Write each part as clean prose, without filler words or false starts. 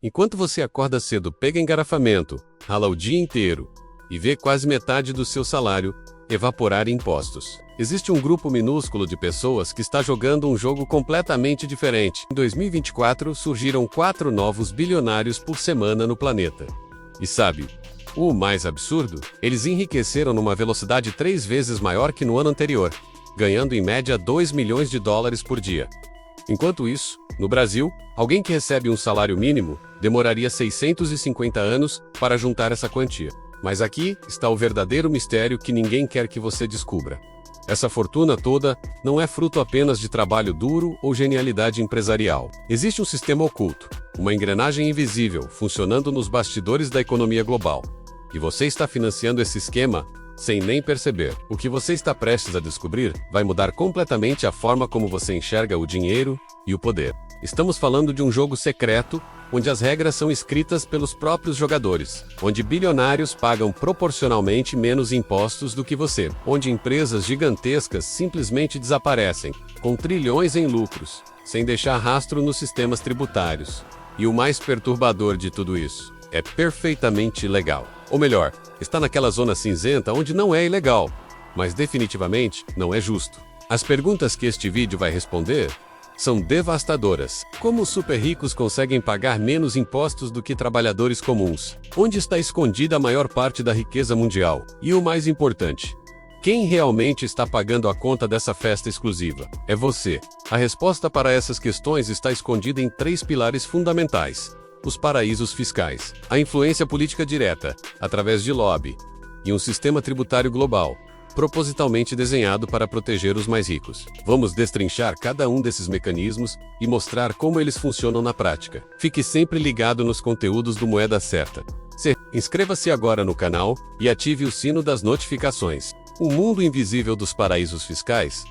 Enquanto você acorda cedo, pega engarrafamento, rala o dia inteiro e vê quase metade do seu salário evaporar em impostos. Existe um grupo minúsculo de pessoas que está jogando um jogo completamente diferente. Em 2024, surgiram 4 novos bilionários por semana no planeta. E sabe, o mais absurdo? Eles enriqueceram numa velocidade 3 vezes maior que no ano anterior, ganhando em média 2 milhões de dólares por dia. Enquanto isso, no Brasil, alguém que recebe um salário mínimo demoraria 650 anos para juntar essa quantia. Mas aqui está o verdadeiro mistério que ninguém quer que você descubra. Essa fortuna toda não é fruto apenas de trabalho duro ou genialidade empresarial. Existe um sistema oculto, uma engrenagem invisível funcionando nos bastidores da economia global. E você está financiando esse esquema sem nem perceber. O que você está prestes a descobrir vai mudar completamente a forma como você enxerga o dinheiro e o poder. Estamos falando de um jogo secreto, onde as regras são escritas pelos próprios jogadores, onde bilionários pagam proporcionalmente menos impostos do que você, onde empresas gigantescas simplesmente desaparecem, com trilhões em lucros, sem deixar rastro nos sistemas tributários. E o mais perturbador de tudo isso, é perfeitamente ilegal. Ou melhor, está naquela zona cinzenta onde não é ilegal, mas definitivamente não é justo. As perguntas que este vídeo vai responder são devastadoras. Como os super ricos conseguem pagar menos impostos do que trabalhadores comuns? Onde está escondida a maior parte da riqueza mundial? E o mais importante, quem realmente está pagando a conta dessa festa exclusiva? É você. A resposta para essas questões está escondida em 3 pilares fundamentais: os paraísos fiscais, a influência política direta, através de lobby, e um sistema tributário global, propositalmente desenhado para proteger os mais ricos. Vamos destrinchar cada um desses mecanismos e mostrar como eles funcionam na prática. Fique sempre ligado nos conteúdos do Moeda Certa. Inscreva-se agora no canal e ative o sino das notificações. O mundo invisível dos paraísos fiscais.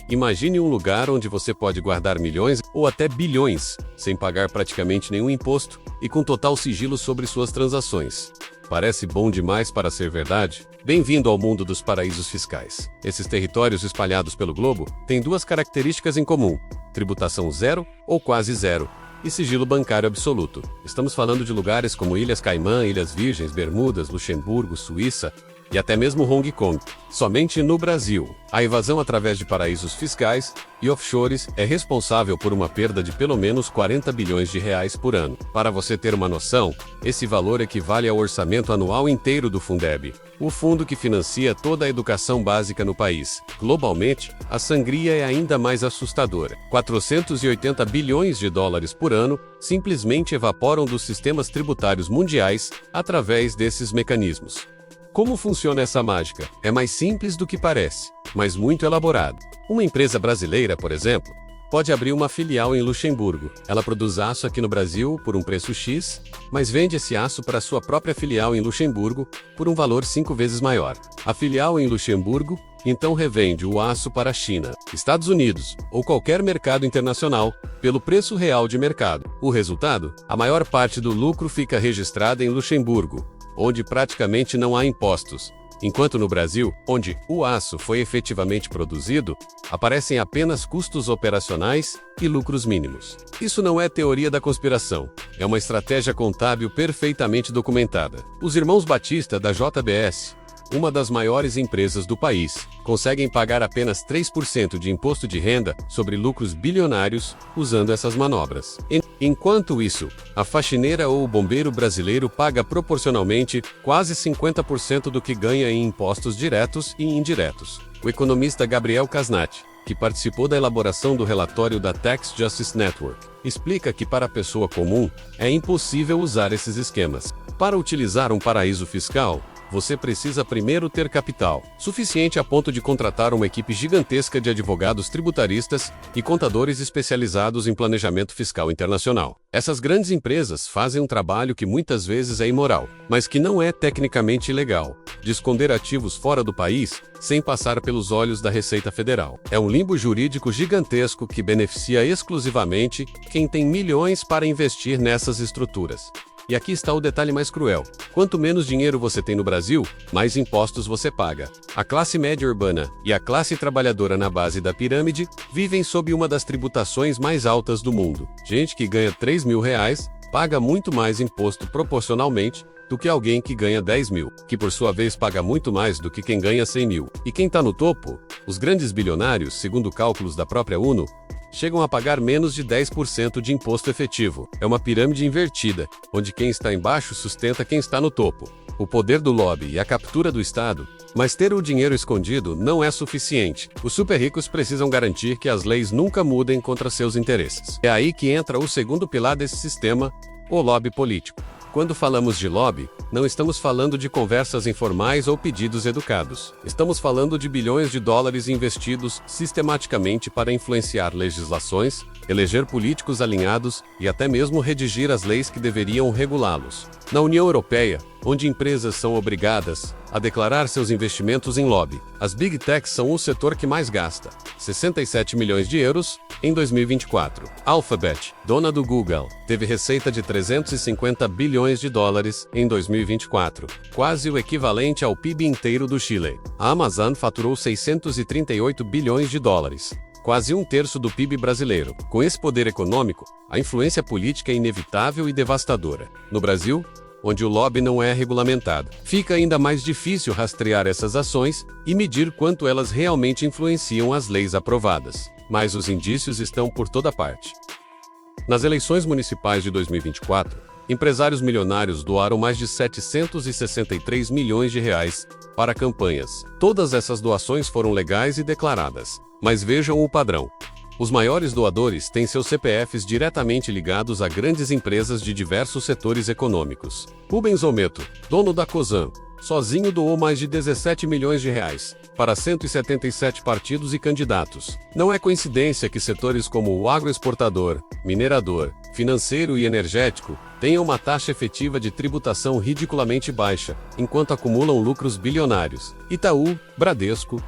Imagine um lugar onde você pode guardar milhões ou até bilhões, sem pagar praticamente nenhum imposto e com total sigilo sobre suas transações. Parece bom demais para ser verdade? Bem-vindo ao mundo dos paraísos fiscais. Esses territórios espalhados pelo globo têm 2 características em comum: tributação zero ou quase zero, e sigilo bancário absoluto. Estamos falando de lugares como Ilhas Caimã, Ilhas Virgens, Bermudas, Luxemburgo, Suíça e até mesmo Hong Kong. Somente no Brasil, a evasão através de paraísos fiscais e offshores é responsável por uma perda de pelo menos 40 bilhões de reais por ano. Para você ter uma noção, esse valor equivale ao orçamento anual inteiro do Fundeb, o fundo que financia toda a educação básica no país. Globalmente, a sangria é ainda mais assustadora. 480 bilhões de dólares por ano simplesmente evaporam dos sistemas tributários mundiais através desses mecanismos. Como funciona essa mágica? É mais simples do que parece, mas muito elaborado. Uma empresa brasileira, por exemplo, pode abrir uma filial em Luxemburgo. Ela produz aço aqui no Brasil por um preço X, mas vende esse aço para sua própria filial em Luxemburgo por um valor 5 vezes maior. A filial em Luxemburgo então revende o aço para a China, Estados Unidos ou qualquer mercado internacional pelo preço real de mercado. O resultado? A maior parte do lucro fica registrada em Luxemburgo, onde praticamente não há impostos, enquanto no Brasil, onde o aço foi efetivamente produzido, aparecem apenas custos operacionais e lucros mínimos. Isso não é teoria da conspiração, é uma estratégia contábil perfeitamente documentada. Os irmãos Batista da JBS, uma das maiores empresas do país, conseguem pagar apenas 3% de imposto de renda sobre lucros bilionários usando essas manobras. Enquanto isso, a faxineira ou o bombeiro brasileiro paga proporcionalmente quase 50% do que ganha em impostos diretos e indiretos. O economista Gabriel Casnati, que participou da elaboração do relatório da Tax Justice Network, explica que para a pessoa comum é impossível usar esses esquemas. Para utilizar um paraíso fiscal, você precisa primeiro ter capital suficiente a ponto de contratar uma equipe gigantesca de advogados tributaristas e contadores especializados em planejamento fiscal internacional. Essas grandes empresas fazem um trabalho que muitas vezes é imoral, mas que não é tecnicamente ilegal, de esconder ativos fora do país sem passar pelos olhos da Receita Federal. É um limbo jurídico gigantesco que beneficia exclusivamente quem tem milhões para investir nessas estruturas. E aqui está o detalhe mais cruel. Quanto menos dinheiro você tem no Brasil, mais impostos você paga. A classe média urbana e a classe trabalhadora na base da pirâmide vivem sob uma das tributações mais altas do mundo. Gente que ganha 3 mil reais paga muito mais imposto proporcionalmente do que alguém que ganha 10 mil, que por sua vez paga muito mais do que quem ganha 100 mil. E quem está no topo, os grandes bilionários, segundo cálculos da própria UNO, chegam a pagar menos de 10% de imposto efetivo. É uma pirâmide invertida, onde quem está embaixo sustenta quem está no topo. O poder do lobby e a captura do Estado. Mas ter o dinheiro escondido não é suficiente. Os super ricos precisam garantir que as leis nunca mudem contra seus interesses. É aí que entra o segundo pilar desse sistema, o lobby político. Quando falamos de lobby, não estamos falando de conversas informais ou pedidos educados. Estamos falando de bilhões de dólares investidos sistematicamente para influenciar legislações, eleger políticos alinhados e até mesmo redigir as leis que deveriam regulá-los. Na União Europeia, onde empresas são obrigadas a declarar seus investimentos em lobby, as Big Techs são o setor que mais gasta, 67 milhões de euros em 2024. Alphabet, dona do Google, teve receita de 350 bilhões de dólares em 2024, quase o equivalente ao PIB inteiro do Chile. A Amazon faturou 638 bilhões de dólares, quase um terço do PIB brasileiro. Com esse poder econômico, a influência política é inevitável e devastadora. No Brasil, onde o lobby não é regulamentado, fica ainda mais difícil rastrear essas ações e medir quanto elas realmente influenciam as leis aprovadas. Mas os indícios estão por toda parte. Nas eleições municipais de 2024, empresários milionários doaram mais de 763 milhões de reais para campanhas. Todas essas doações foram legais e declaradas. Mas vejam o padrão. Os maiores doadores têm seus CPFs diretamente ligados a grandes empresas de diversos setores econômicos. Rubens Ometo, dono da Cosan, sozinho doou mais de 17 milhões de reais para 177 partidos e candidatos. Não é coincidência que setores como o agroexportador, minerador, financeiro e energético tenham uma taxa efetiva de tributação ridiculamente baixa, enquanto acumulam lucros bilionários. Itaú, Bradesco,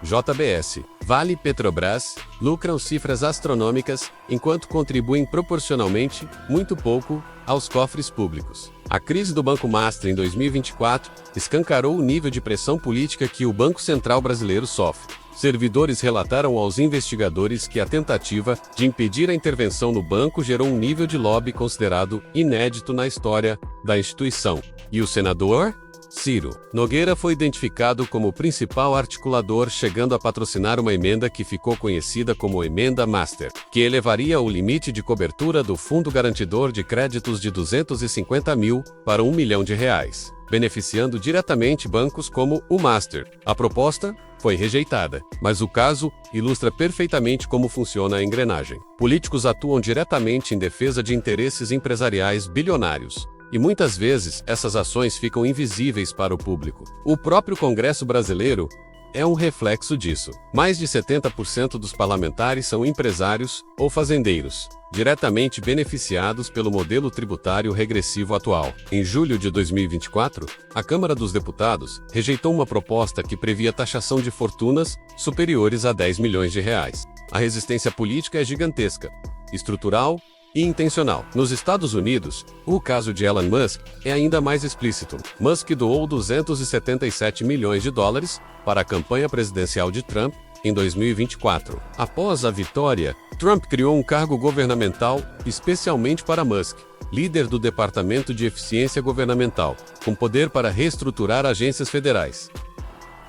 JBS, Vale, Petrobras lucram cifras astronômicas, enquanto contribuem proporcionalmente muito pouco aos cofres públicos. A crise do Banco Master em 2024 escancarou o nível de pressão política que o Banco Central brasileiro sofre. Servidores relataram aos investigadores que a tentativa de impedir a intervenção no banco gerou um nível de lobby considerado inédito na história da instituição. E o senador Ciro Nogueira foi identificado como o principal articulador, chegando a patrocinar uma emenda que ficou conhecida como Emenda Master, que elevaria o limite de cobertura do Fundo Garantidor de Créditos de 250 mil para 1 milhão de reais, beneficiando diretamente bancos como o Master. A proposta foi rejeitada, mas o caso ilustra perfeitamente como funciona a engrenagem. Políticos atuam diretamente em defesa de interesses empresariais bilionários. E muitas vezes, essas ações ficam invisíveis para o público. O próprio Congresso brasileiro é um reflexo disso. Mais de 70% dos parlamentares são empresários ou fazendeiros, diretamente beneficiados pelo modelo tributário regressivo atual. Em julho de 2024, a Câmara dos Deputados rejeitou uma proposta que previa taxação de fortunas superiores a 10 milhões de reais. A resistência política é gigantesca, estrutural e intencional. Nos Estados Unidos, o caso de Elon Musk é ainda mais explícito. Musk doou 277 milhões de dólares para a campanha presidencial de Trump em 2024. Após a vitória, Trump criou um cargo governamental especialmente para Musk, líder do Departamento de Eficiência Governamental, com poder para reestruturar agências federais.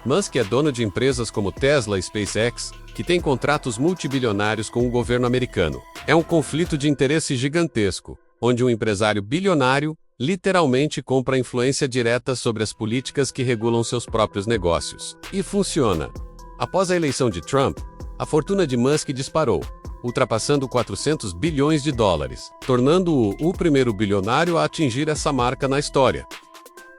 Musk é dono de empresas como Tesla e SpaceX, que têm contratos multibilionários com o governo americano. É um conflito de interesse gigantesco, onde um empresário bilionário literalmente compra influência direta sobre as políticas que regulam seus próprios negócios. E funciona. Após a eleição de Trump, a fortuna de Musk disparou, ultrapassando 400 bilhões de dólares, tornando-o o primeiro bilionário a atingir essa marca na história.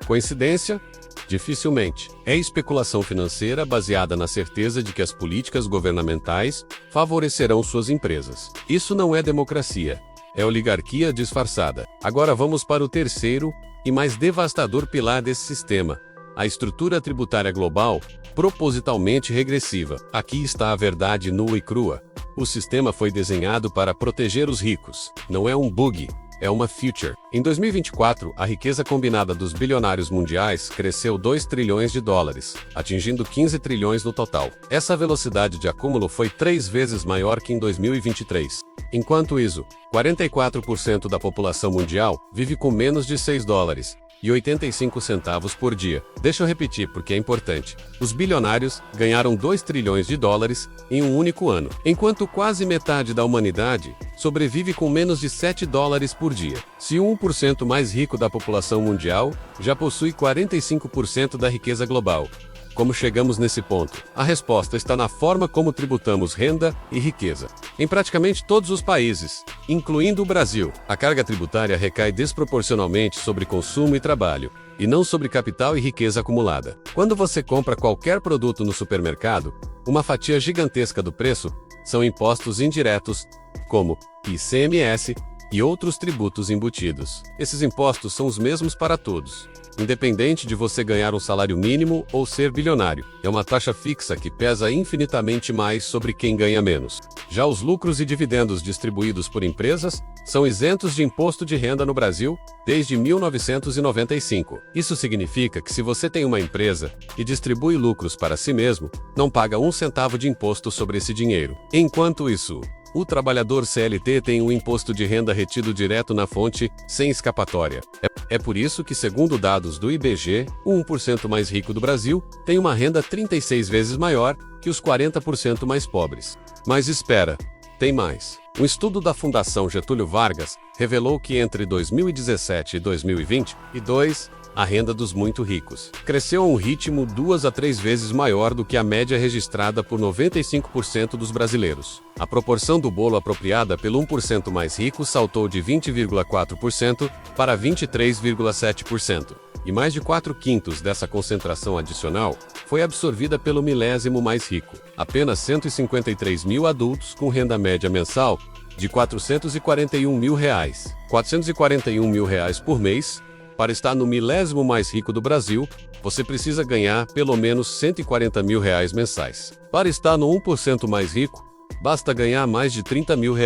Coincidência? Dificilmente. É especulação financeira baseada na certeza de que as políticas governamentais favorecerão suas empresas. Isso não é democracia, é oligarquia disfarçada. Agora vamos para o terceiro e mais devastador pilar desse sistema: a estrutura tributária global, propositalmente regressiva. Aqui está a verdade nua e crua. O sistema foi desenhado para proteger os ricos. Não é um bug, é uma future. Em 2024, a riqueza combinada dos bilionários mundiais cresceu 2 trilhões de dólares, atingindo 15 trilhões no total. Essa velocidade de acúmulo foi 3 vezes maior que em 2023. Enquanto isso, 44% da população mundial vive com menos de 6 dólares e 85 centavos por dia. Deixa eu repetir porque é importante. Os bilionários ganharam 2 trilhões de dólares em um único ano, enquanto quase metade da humanidade sobrevive com menos de 7 dólares por dia. Se o 1% mais rico da população mundial já possui 45% da riqueza global. Como chegamos nesse ponto? A resposta está na forma como tributamos renda e riqueza. Em praticamente todos os países, incluindo o Brasil, a carga tributária recai desproporcionalmente sobre consumo e trabalho, e não sobre capital e riqueza acumulada. Quando você compra qualquer produto no supermercado, uma fatia gigantesca do preço são impostos indiretos, como ICMS e outros tributos embutidos. Esses impostos são os mesmos para todos, independente de você ganhar um salário mínimo ou ser bilionário. É uma taxa fixa que pesa infinitamente mais sobre quem ganha menos. Já os lucros e dividendos distribuídos por empresas são isentos de imposto de renda no Brasil desde 1995. Isso significa que se você tem uma empresa e distribui lucros para si mesmo, não paga um centavo de imposto sobre esse dinheiro. Enquanto isso, o trabalhador CLT tem um imposto de renda retido direto na fonte, sem escapatória. É por isso que, segundo dados do IBGE, o 1% mais rico do Brasil tem uma renda 36 vezes maior que os 40% mais pobres. Mas espera, tem mais. Um estudo da Fundação Getúlio Vargas revelou que entre 2017 e 2022, a renda dos muito ricos cresceu a um ritmo 2 a 3 vezes maior do que a média registrada por 95% dos brasileiros. A proporção do bolo apropriada pelo 1% mais rico saltou de 20,4% para 23,7%. E mais de 4/5 dessa concentração adicional foi absorvida pelo milésimo mais rico. Apenas 153 mil adultos com renda média mensal de R$ 441 mil. R$ 441 mil por mês. Para estar no milésimo mais rico do Brasil, você precisa ganhar pelo menos R$ 140 mil mensais. Para estar no 1% mais rico, basta ganhar mais de R$ 30 mil.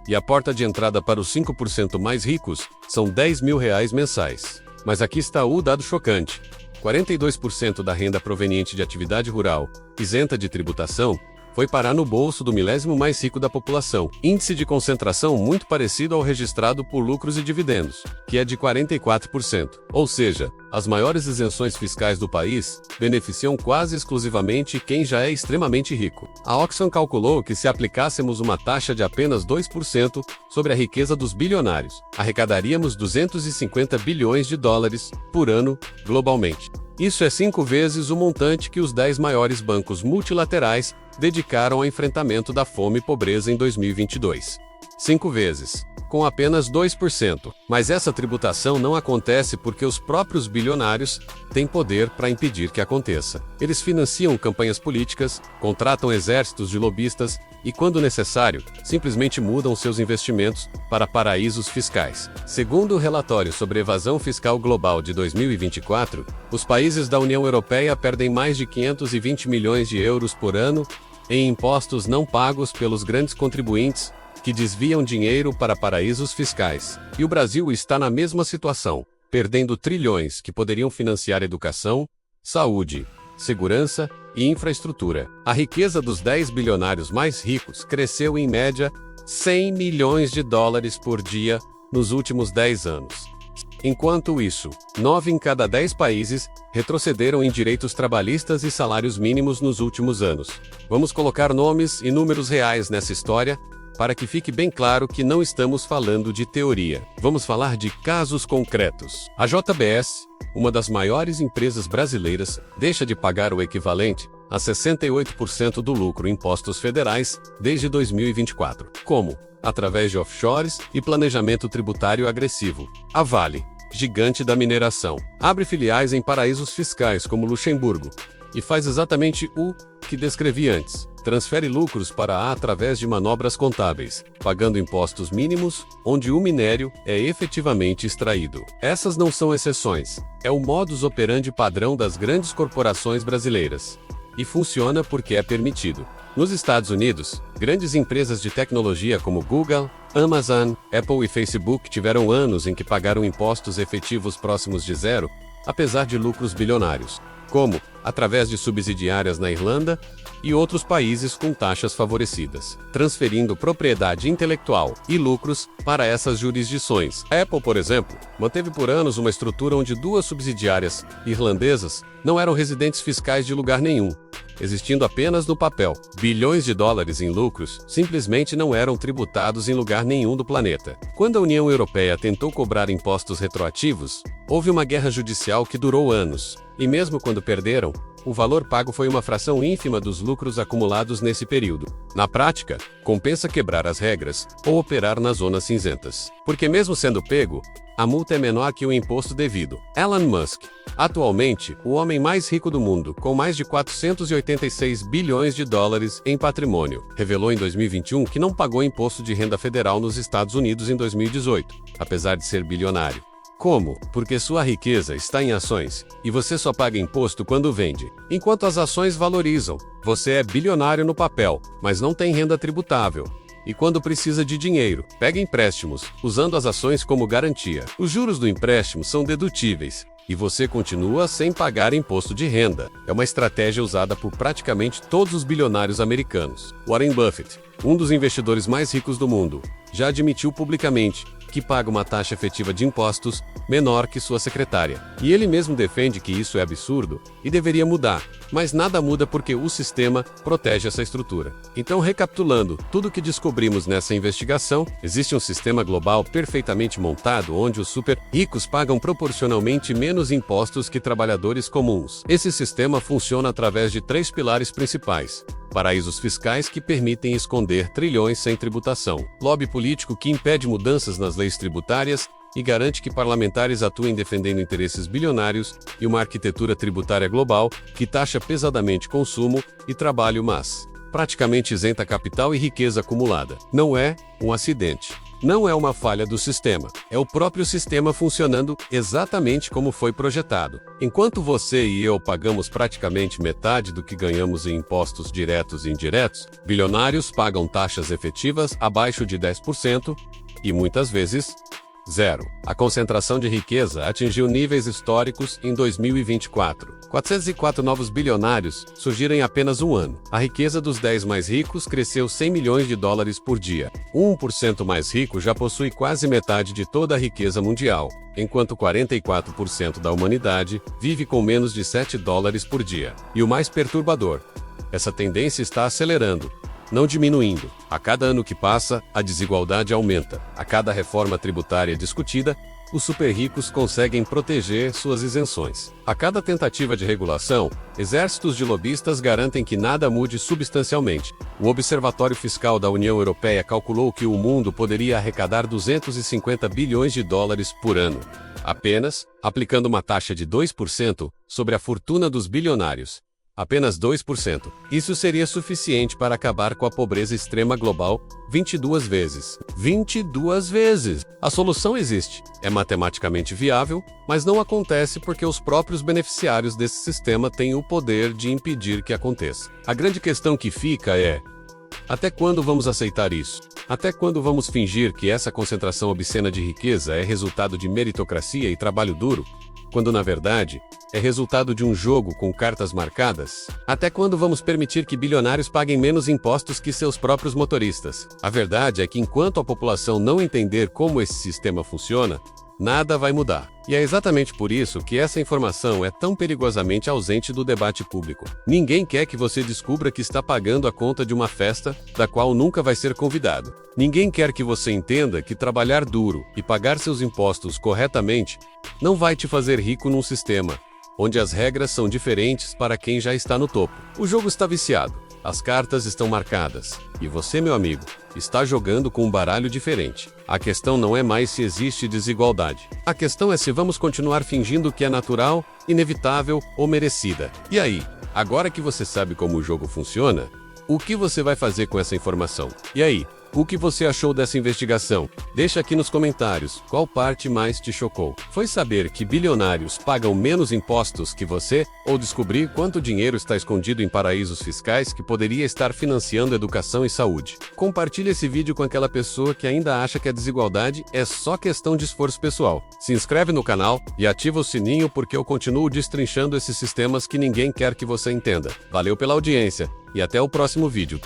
E a porta de entrada para os 5% mais ricos são R$ 10 mil mensais. Mas aqui está o dado chocante. 42% da renda proveniente de atividade rural, isenta de tributação, foi parar no bolso do milésimo mais rico da população. Índice de concentração muito parecido ao registrado por lucros e dividendos, que é de 44%. Ou seja, as maiores isenções fiscais do país beneficiam quase exclusivamente quem já é extremamente rico. A Oxfam calculou que se aplicássemos uma taxa de apenas 2% sobre a riqueza dos bilionários, arrecadaríamos 250 bilhões de dólares por ano globalmente. Isso é 5 vezes o montante que os 10 maiores bancos multilaterais dedicaram ao enfrentamento da fome e pobreza em 2022. 5 vezes, com apenas 2%. Mas essa tributação não acontece porque os próprios bilionários têm poder para impedir que aconteça. Eles financiam campanhas políticas, contratam exércitos de lobistas e, quando necessário, simplesmente mudam seus investimentos para paraísos fiscais. Segundo o relatório sobre evasão fiscal global de 2024, os países da União Europeia perdem mais de 520 milhões de euros por ano em impostos não pagos pelos grandes contribuintes que desviam dinheiro para paraísos fiscais. E o Brasil está na mesma situação, perdendo trilhões que poderiam financiar educação, saúde, segurança e infraestrutura. A riqueza dos 10 bilionários mais ricos cresceu em média 100 milhões de dólares por dia nos últimos 10 anos. Enquanto isso, 9 em cada 10 países retrocederam em direitos trabalhistas e salários mínimos nos últimos anos. Vamos colocar nomes e números reais nessa história, para que fique bem claro que não estamos falando de teoria. Vamos falar de casos concretos. A JBS, uma das maiores empresas brasileiras, deixa de pagar o equivalente a 68% do lucro em impostos federais desde 2024. Como? Através de offshores e planejamento tributário agressivo. A Vale, gigante da mineração, abre filiais em paraísos fiscais como Luxemburgo e faz exatamente o que descrevi antes. Transfere lucros para A através de manobras contábeis, pagando impostos mínimos, onde o minério é efetivamente extraído. Essas não são exceções. É o modus operandi padrão das grandes corporações brasileiras. E funciona porque é permitido. Nos Estados Unidos, grandes empresas de tecnologia como Google, Amazon, Apple e Facebook tiveram anos em que pagaram impostos efetivos próximos de zero, apesar de lucros bilionários, como através de subsidiárias na Irlanda e outros países com taxas favorecidas, transferindo propriedade intelectual e lucros para essas jurisdições. A Apple, por exemplo, manteve por anos uma estrutura onde duas subsidiárias irlandesas não eram residentes fiscais de lugar nenhum, existindo apenas no papel. Bilhões de dólares em lucros simplesmente não eram tributados em lugar nenhum do planeta. Quando a União Europeia tentou cobrar impostos retroativos, houve uma guerra judicial que durou anos, e mesmo quando perderam, o valor pago foi uma fração ínfima dos lucros acumulados nesse período. Na prática, compensa quebrar as regras ou operar nas zonas cinzentas. Porque mesmo sendo pego, a multa é menor que o imposto devido. Elon Musk, atualmente o homem mais rico do mundo, com mais de 486 bilhões de dólares em patrimônio, revelou em 2021 que não pagou imposto de renda federal nos Estados Unidos em 2018, apesar de ser bilionário. Como? Porque sua riqueza está em ações, e você só paga imposto quando vende. Enquanto as ações valorizam, você é bilionário no papel, mas não tem renda tributável. E quando precisa de dinheiro, pega empréstimos, usando as ações como garantia. Os juros do empréstimo são dedutíveis, e você continua sem pagar imposto de renda. É uma estratégia usada por praticamente todos os bilionários americanos. Warren Buffett, um dos investidores mais ricos do mundo, já admitiu publicamente que paga uma taxa efetiva de impostos menor que sua secretária. E ele mesmo defende que isso é absurdo e deveria mudar, mas nada muda porque o sistema protege essa estrutura. Então, recapitulando tudo o que descobrimos nessa investigação, existe um sistema global perfeitamente montado onde os super ricos pagam proporcionalmente menos impostos que trabalhadores comuns. Esse sistema funciona através de 3 pilares principais: paraísos fiscais que permitem esconder trilhões sem tributação, lobby político que impede mudanças nas leis tributárias e garante que parlamentares atuem defendendo interesses bilionários, e uma arquitetura tributária global que taxa pesadamente consumo e trabalho, mas praticamente isenta capital e riqueza acumulada. Não é um acidente. Não é uma falha do sistema, é o próprio sistema funcionando exatamente como foi projetado. Enquanto você e eu pagamos praticamente metade do que ganhamos em impostos diretos e indiretos, bilionários pagam taxas efetivas abaixo de 10% e muitas vezes zero. A concentração de riqueza atingiu níveis históricos em 2024. 404 novos bilionários surgiram em apenas um ano. A riqueza dos 10 mais ricos cresceu 100 milhões de dólares por dia. O 1% mais rico já possui quase metade de toda a riqueza mundial, enquanto 44% da humanidade vive com menos de 7 dólares por dia. E o mais perturbador, essa tendência está acelerando, não diminuindo. A cada ano que passa, a desigualdade aumenta. A cada reforma tributária discutida, os super ricos conseguem proteger suas isenções. A cada tentativa de regulação, exércitos de lobistas garantem que nada mude substancialmente. O Observatório Fiscal da União Europeia calculou que o mundo poderia arrecadar 250 bilhões de dólares por ano, apenas aplicando uma taxa de 2% sobre a fortuna dos bilionários. Apenas 2%. Isso seria suficiente para acabar com a pobreza extrema global 22 vezes. 22 vezes! A solução existe. É matematicamente viável, mas não acontece porque os próprios beneficiários desse sistema têm o poder de impedir que aconteça. A grande questão que fica é: até quando vamos aceitar isso? Até quando vamos fingir que essa concentração obscena de riqueza é resultado de meritocracia e trabalho duro, quando na verdade é resultado de um jogo com cartas marcadas? Até quando vamos permitir que bilionários paguem menos impostos que seus próprios motoristas? A verdade é que enquanto a população não entender como esse sistema funciona, nada vai mudar. E é exatamente por isso que essa informação é tão perigosamente ausente do debate público. Ninguém quer que você descubra que está pagando a conta de uma festa da qual nunca vai ser convidado. Ninguém quer que você entenda que trabalhar duro e pagar seus impostos corretamente não vai te fazer rico num sistema onde as regras são diferentes para quem já está no topo. O jogo está viciado, as cartas estão marcadas, e você, meu amigo, está jogando com um baralho diferente. A questão não é mais se existe desigualdade. A questão é se vamos continuar fingindo que é natural, inevitável ou merecida. E aí, agora que você sabe como o jogo funciona, o que você vai fazer com essa informação? E aí, O que você achou dessa investigação? Deixa aqui nos comentários qual parte mais te chocou. Foi saber que bilionários pagam menos impostos que você? Ou descobrir quanto dinheiro está escondido em paraísos fiscais que poderia estar financiando educação e saúde? Compartilhe esse vídeo com aquela pessoa que ainda acha que a desigualdade é só questão de esforço pessoal. Se inscreve no canal e ativa o sininho porque eu continuo destrinchando esses sistemas que ninguém quer que você entenda. Valeu pela audiência e até o próximo vídeo.